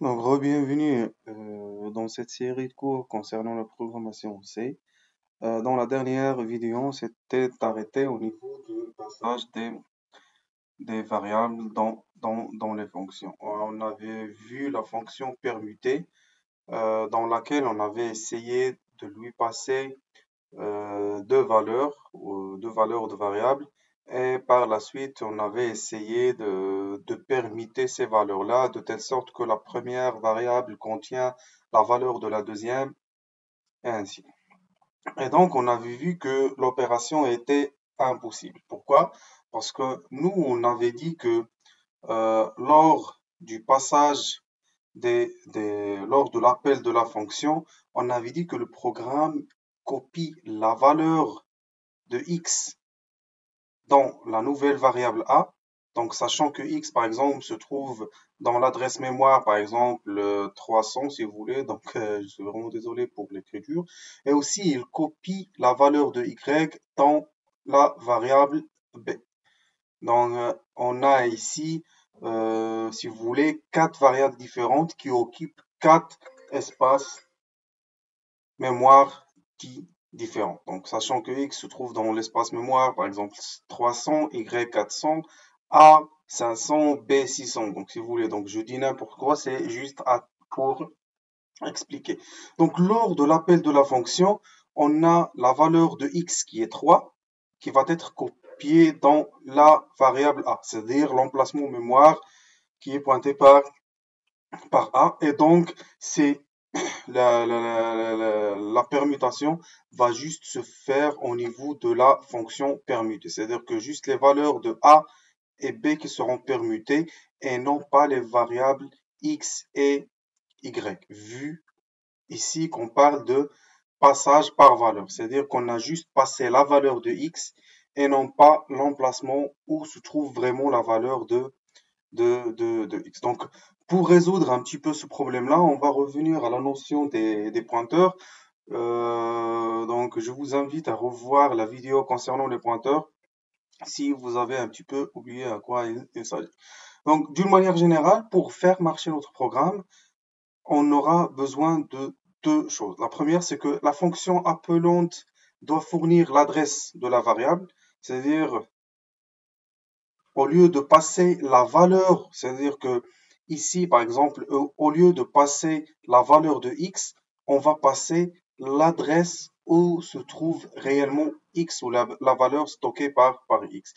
Donc, re-bienvenue dans cette série de cours concernant la programmation C. Dans la dernière vidéo, on s'était arrêté au niveau du passage des variables dans les fonctions. On avait vu la fonction permutée, dans laquelle on avait essayé de lui passer deux valeurs de variables, et par la suite, on avait essayé de permuter ces valeurs-là de telle sorte que la première variable contient la valeur de la deuxième, et ainsi. Et donc, on avait vu que l'opération était impossible. Pourquoi? Parce que nous, on avait dit que lors du passage lors de l'appel de la fonction, on avait dit que le programme copie la valeur de x dans la nouvelle variable a. Donc, sachant que x, par exemple, se trouve dans l'adresse mémoire, par exemple, 300, si vous voulez. Donc, je suis vraiment désolé pour l'écriture. Et aussi, il copie la valeur de y dans la variable b. Donc, on a ici, si vous voulez, quatre variables différentes qui occupent quatre espaces mémoire différents. Donc, sachant que x se trouve dans l'espace mémoire, par exemple 300, y 400, a 500, b 600. Donc, si vous voulez, donc je dis n'importe quoi, c'est juste pour expliquer. Donc, lors de l'appel de la fonction, on a la valeur de x qui est 3, qui va être copiée dans la variable a, c'est-à-dire l'emplacement mémoire qui est pointé par a. Et donc, c'est la permutation va juste se faire au niveau de la fonction permutée. C'est-à-dire que juste les valeurs de A et B qui seront permutées et non pas les variables X et Y. Vu ici qu'on parle de passage par valeur. C'est-à-dire qu'on a juste passé la valeur de X et non pas l'emplacement où se trouve vraiment la valeur de X. Donc, pour résoudre un petit peu ce problème-là, on va revenir à la notion des pointeurs. Donc, je vous invite à revoir la vidéo concernant les pointeurs si vous avez un petit peu oublié à quoi il s'agit. Donc, d'une manière générale, pour faire marcher notre programme, on aura besoin de deux choses. La première, c'est que la fonction appelante doit fournir l'adresse de la variable, c'est-à-dire au lieu de passer la valeur, c'est-à-dire que ici, par exemple, au lieu de passer la valeur de x, on va passer l'adresse où se trouve réellement x ou la valeur stockée par x.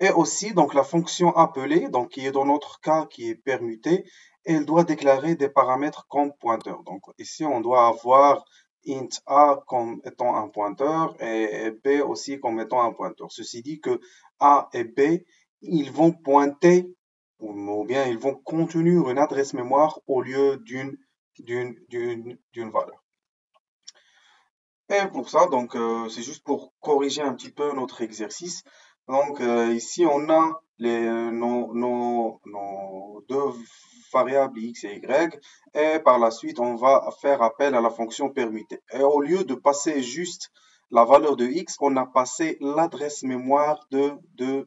Et aussi, donc, la fonction appelée, donc, qui est dans notre cas, qui est permutée, elle doit déclarer des paramètres comme pointeur. Donc, ici, on doit avoir int a comme étant un pointeur et b aussi comme étant un pointeur. Ceci dit que a et b, ils vont pointer ou bien ils vont contenir une adresse mémoire au lieu d'une valeur. Et pour ça, donc, c'est juste pour corriger un petit peu notre exercice. Donc, ici, on a nos deux variables x et y. Et par la suite, on va faire appel à la fonction permutée. Et au lieu de passer juste la valeur de x, on a passé l'adresse mémoire de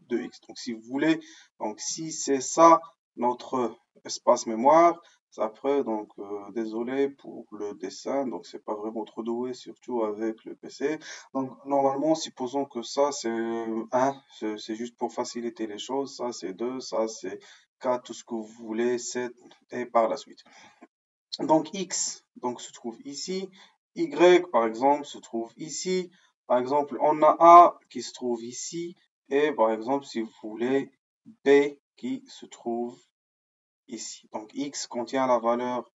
x. Donc, si vous voulez, donc, si c'est ça notre espace mémoire, après, donc, désolé pour le dessin, donc c'est pas vraiment trop doué, surtout avec le PC. Donc, normalement, supposons que ça, c'est 1, c'est juste pour faciliter les choses, ça, c'est 2, ça, c'est 4, tout ce que vous voulez, 7, et par la suite. Donc, X, donc, se trouve ici, Y, par exemple, se trouve ici. Par exemple, on a A qui se trouve ici, et par exemple, si vous voulez, B qui se trouve ici. Donc, x contient la valeur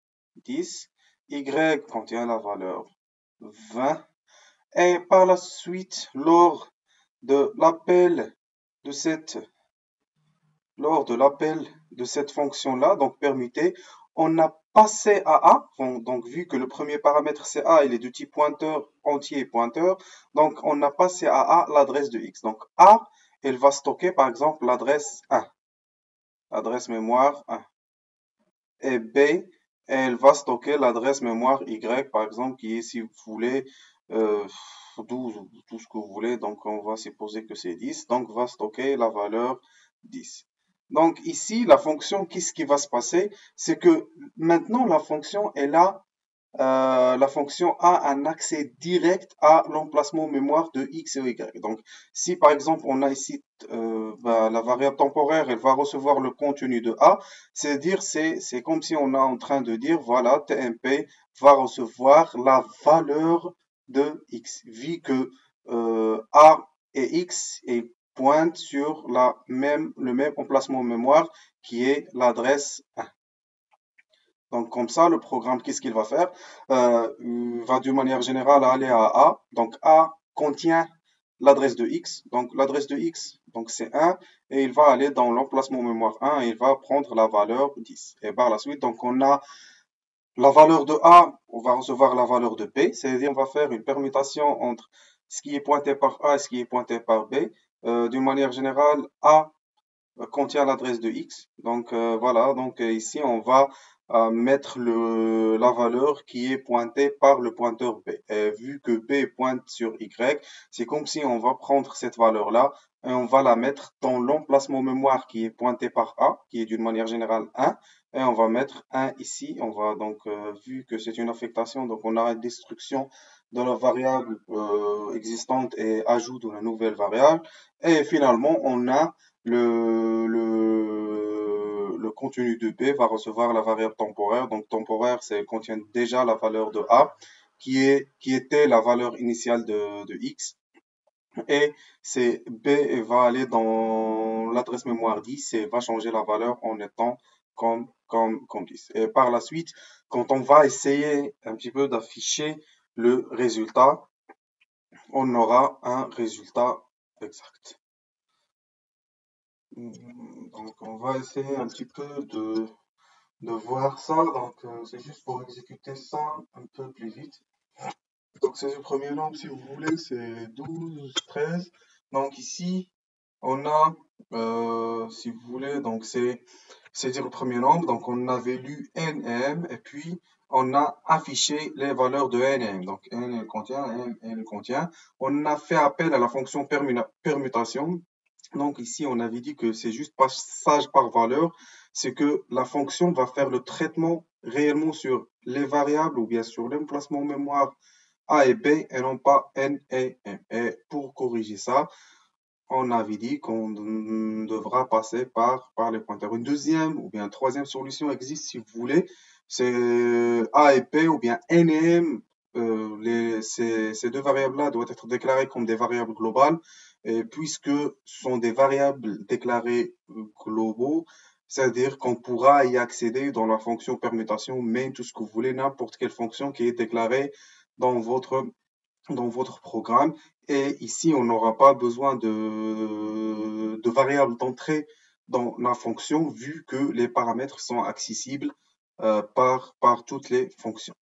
10, y contient la valeur 20. Et par la suite, de l'appel de cette, lors de l'appel de cette fonction-là, donc permutée, on a passé à A, donc vu que le premier paramètre c'est A, il est de type pointeur, entier et pointeur, donc on a passé à A l'adresse de x. Donc A, elle va stocker par exemple l'adresse 1, l'adresse mémoire 1. Et B, elle va stocker l'adresse mémoire Y, par exemple, qui est, si vous voulez, 12 ou tout ce que vous voulez. Donc, on va supposer que c'est 10. Donc, va stocker la valeur 10. Donc ici, la fonction, qu'est-ce qui va se passer? C'est que maintenant, la fonction a un accès direct à l'emplacement mémoire de x et y. Donc, si par exemple on a ici la variable temporaire, elle va recevoir le contenu de a, c'est-à-dire c'est comme si on est en train de dire voilà TMP va recevoir la valeur de x, vu que a et x est pointe sur le même emplacement mémoire qui est l'adresse 1. Donc, comme ça, le programme, qu'est-ce qu'il va faire? Il va d'une manière générale aller à A. Donc, A contient l'adresse de X. Donc, l'adresse de X, donc c'est 1. Et il va aller dans l'emplacement mémoire 1 et il va prendre la valeur 10. Et par la suite, donc, on a la valeur de A, on va recevoir la valeur de B. C'est-à-dire, on va faire une permutation entre ce qui est pointé par A et ce qui est pointé par B. D'une manière générale, A contient l'adresse de X. Donc voilà, donc ici on va mettre la valeur qui est pointée par le pointeur B. Et vu que B pointe sur Y, c'est comme si on va prendre cette valeur-là et on va la mettre dans l'emplacement mémoire qui est pointé par A, qui est d'une manière générale 1, et on va mettre 1 ici. On va donc, vu que c'est une affectation, donc on a une destruction de la variable existante et ajout de la nouvelle variable. Et finalement, on a le contenu de B va recevoir la variable temporaire. Donc temporaire, c'est contient déjà la valeur de A, qui était la valeur initiale de X. Et c'est B va aller dans l'adresse mémoire 10 et va changer la valeur en étant comme 10. Et par la suite, quand on va essayer un petit peu d'afficher le résultat, on aura un résultat exact. Donc, on va essayer un petit peu de voir ça. Donc, c'est juste pour exécuter ça un peu plus vite. Donc, c'est le premier nombre, si vous voulez, c'est 12, 13. Donc, ici, on a, si vous voulez, donc c'est le premier nombre. Donc, on avait lu nm et puis on a affiché les valeurs de nm. Donc, n elle contient, m elle contient. On a fait appel à la fonction permutation. Donc ici, on avait dit que c'est juste passage par valeur, c'est que la fonction va faire le traitement réellement sur les variables ou bien sur l'emplacement mémoire A et B et non pas N et M. Et pour corriger ça, on avait dit qu'on devra passer par les pointeurs. Une deuxième ou bien troisième solution existe si vous voulez, c'est A et B ou bien N et M. Ces deux variables-là doivent être déclarées comme des variables globales, et puisque ce sont des variables déclarées globaux, c'est-à-dire qu'on pourra y accéder dans la fonction permutation, mais tout ce que vous voulez, n'importe quelle fonction qui est déclarée dans votre programme. Et ici, on n'aura pas besoin de variables d'entrée dans la fonction vu que les paramètres sont accessibles par toutes les fonctions.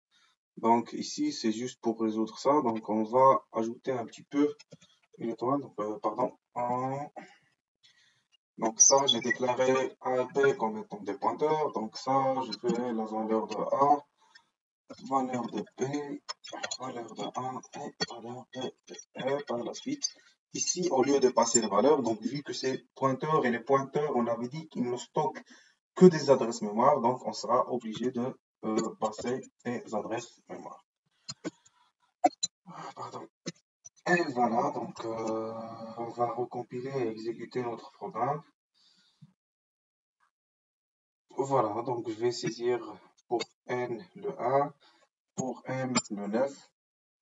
Donc ici, c'est juste pour résoudre ça. Donc on va ajouter un petit peu une étoile. Donc, pardon. Donc ça, j'ai déclaré A et B comme étant des pointeurs. Donc ça, je fais la valeur de A, valeur de B, valeur de 1 et valeur de B. Et par la suite, ici, au lieu de passer les valeurs, donc vu que c'est pointeur et les pointeurs, on avait dit qu'ils ne stockent que des adresses mémoire, donc on sera obligé de passer les adresses mémoire. Pardon. Et voilà, donc on va recompiler et exécuter notre programme. Voilà, donc je vais saisir pour n le 1, pour m le 9.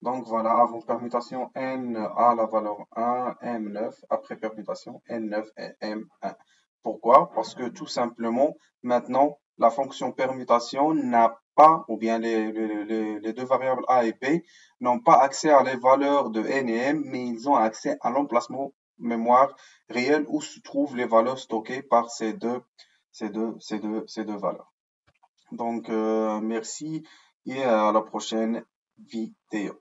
Donc voilà, avant permutation, n a la valeur 1, m9, après permutation, n9 et m1. Pourquoi? Parce que tout simplement, maintenant, la fonction permutation n'a pas, ou bien les deux variables a et b n'ont pas accès à les valeurs de n et m, mais ils ont accès à l'emplacement mémoire réel où se trouvent les valeurs stockées par ces deux valeurs. Donc, merci et à la prochaine vidéo.